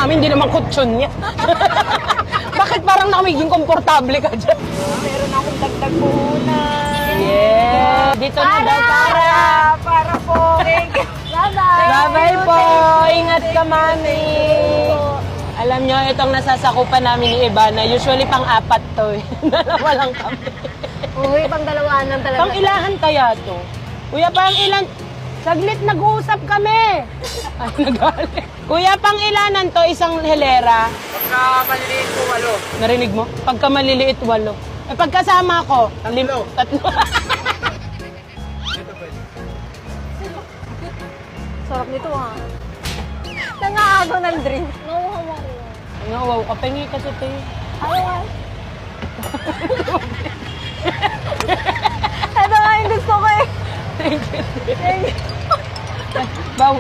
namin, hindi naman kutsyon niya. Bakit parang naging komportable ka dyan? Meron akong dagdag puhunan. Yeah! Dito na daw Para po. Bye-bye. Bye-bye po! Ingat ka, mami! Alam nyo, itong nasasakupan namin ni Ivana, usually pang-apat to eh. Dalawa lang kami. Uy, pang dalawaan lang talaga. Pang-ilahan kaya to? Kuya, pang-ilan? Saglit, nag-uusap kami! Ay, nagalit. Kuya, pang-ilanan to, isang helera. Pagka maliliit po, 8. Narinig mo? Pagka maliliit, 8. Eh, pagkasama ko, 3. Sarap nito ah. Nangaagaw ng drink. No, wow, kapengi kasi ito eh. Ayaw. Ito nga yung gusto ko eh. Bawal.